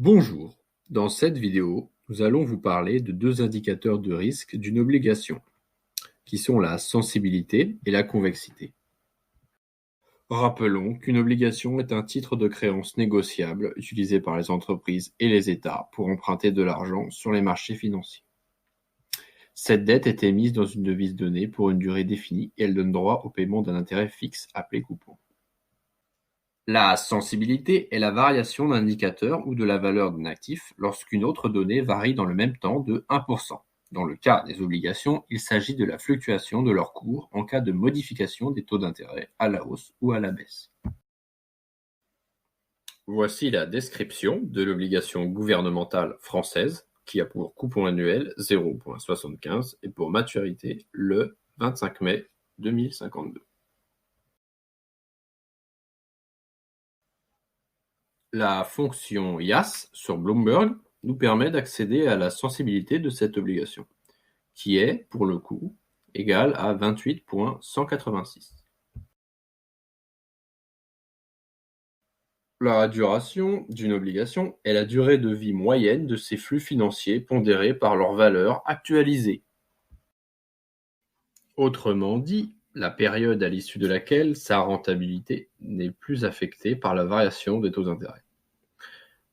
Bonjour, dans cette vidéo, nous allons vous parler de deux indicateurs de risque d'une obligation, qui sont la sensibilité et la convexité. Rappelons qu'une obligation est un titre de créance négociable utilisé par les entreprises et les États pour emprunter de l'argent sur les marchés financiers. Cette dette est émise dans une devise donnée pour une durée définie et elle donne droit au paiement d'un intérêt fixe appelé coupon. La sensibilité est la variation d'un indicateur ou de la valeur d'un actif lorsqu'une autre donnée varie dans le même temps de 1%. Dans le cas des obligations, il s'agit de la fluctuation de leur cours en cas de modification des taux d'intérêt à la hausse ou à la baisse. Voici la description de l'obligation gouvernementale française qui a pour coupon annuel 0,75 et pour maturité le 25 mai 2052. La fonction IAS sur Bloomberg nous permet d'accéder à la sensibilité de cette obligation, qui est, pour le coup, égale à 28,186. La duration d'une obligation est la durée de vie moyenne de ses flux financiers pondérés par leur valeur actualisée. Autrement dit, la période à l'issue de laquelle sa rentabilité n'est plus affectée par la variation des taux d'intérêt.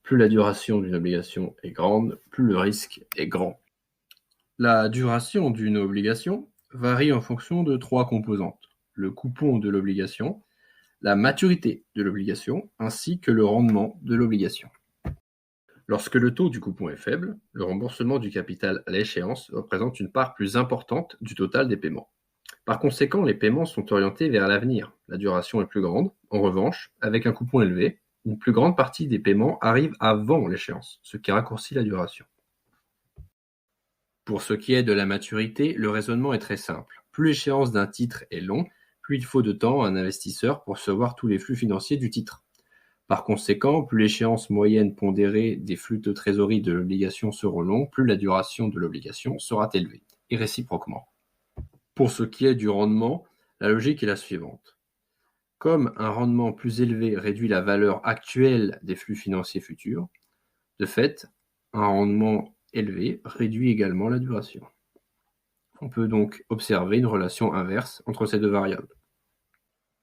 Plus la duration d'une obligation est grande, plus le risque est grand. La duration d'une obligation varie en fonction de trois composantes: le coupon de l'obligation, la maturité de l'obligation, ainsi que le rendement de l'obligation. Lorsque le taux du coupon est faible, le remboursement du capital à l'échéance représente une part plus importante du total des paiements. Par conséquent, les paiements sont orientés vers l'avenir. La duration est plus grande. En revanche, avec un coupon élevé, une plus grande partie des paiements arrive avant l'échéance, ce qui raccourcit la duration. Pour ce qui est de la maturité, le raisonnement est très simple. Plus l'échéance d'un titre est longue, plus il faut de temps à un investisseur pour recevoir tous les flux financiers du titre. Par conséquent, plus l'échéance moyenne pondérée des flux de trésorerie de l'obligation seront longues, plus la duration de l'obligation sera élevée, et réciproquement. Pour ce qui est du rendement, la logique est la suivante. Comme un rendement plus élevé réduit la valeur actuelle des flux financiers futurs, de fait, un rendement élevé réduit également la duration. On peut donc observer une relation inverse entre ces deux variables.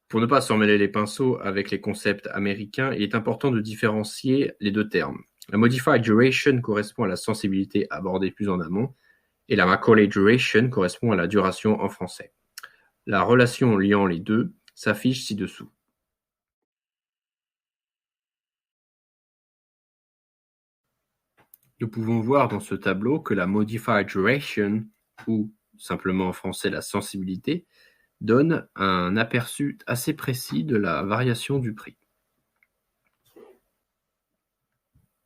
Pour ne pas s'emmêler les pinceaux avec les concepts américains, il est important de différencier les deux termes. La Modified Duration correspond à la sensibilité abordée plus en amont, et la Macaulay Duration correspond à la duration en français. La relation liant les deux s'affiche ci-dessous. Nous pouvons voir dans ce tableau que la Modified Duration, ou simplement en français la sensibilité, donne un aperçu assez précis de la variation du prix.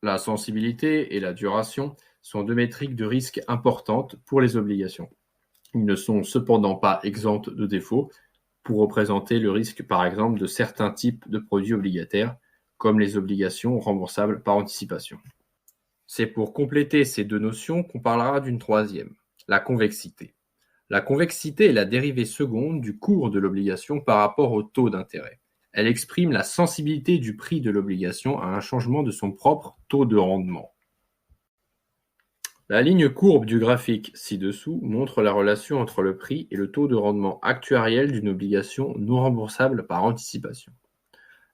La sensibilité et la duration sont deux métriques de risque importantes pour les obligations. Ils ne sont cependant pas exempts de défauts pour représenter le risque par exemple de certains types de produits obligataires, comme les obligations remboursables par anticipation. C'est pour compléter ces deux notions qu'on parlera d'une troisième, la convexité. La convexité est la dérivée seconde du cours de l'obligation par rapport au taux d'intérêt. Elle exprime la sensibilité du prix de l'obligation à un changement de son propre taux de rendement. La ligne courbe du graphique ci-dessous montre la relation entre le prix et le taux de rendement actuariel d'une obligation non remboursable par anticipation.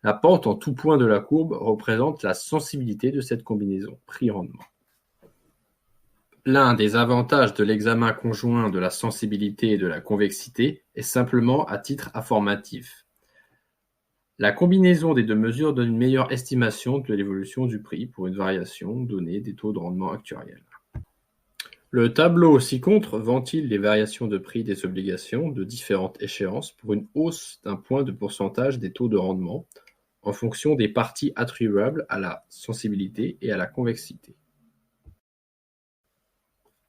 La pente en tout point de la courbe représente la sensibilité de cette combinaison prix-rendement. L'un des avantages de l'examen conjoint de la sensibilité et de la convexité est simplement à titre informatif. La combinaison des deux mesures donne une meilleure estimation de l'évolution du prix pour une variation donnée des taux de rendement actuariels. Le tableau ci-contre ventile les variations de prix des obligations de différentes échéances pour une hausse d'un point de pourcentage des taux de rendement en fonction des parties attribuables à la sensibilité et à la convexité.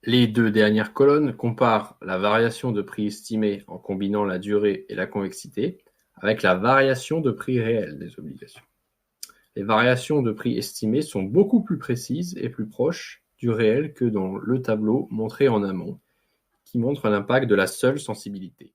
Les deux dernières colonnes comparent la variation de prix estimée en combinant la durée et la convexité avec la variation de prix réel des obligations. Les variations de prix estimées sont beaucoup plus précises et plus proches du réel que dans le tableau montré en amont, qui montre l'impact de la seule sensibilité.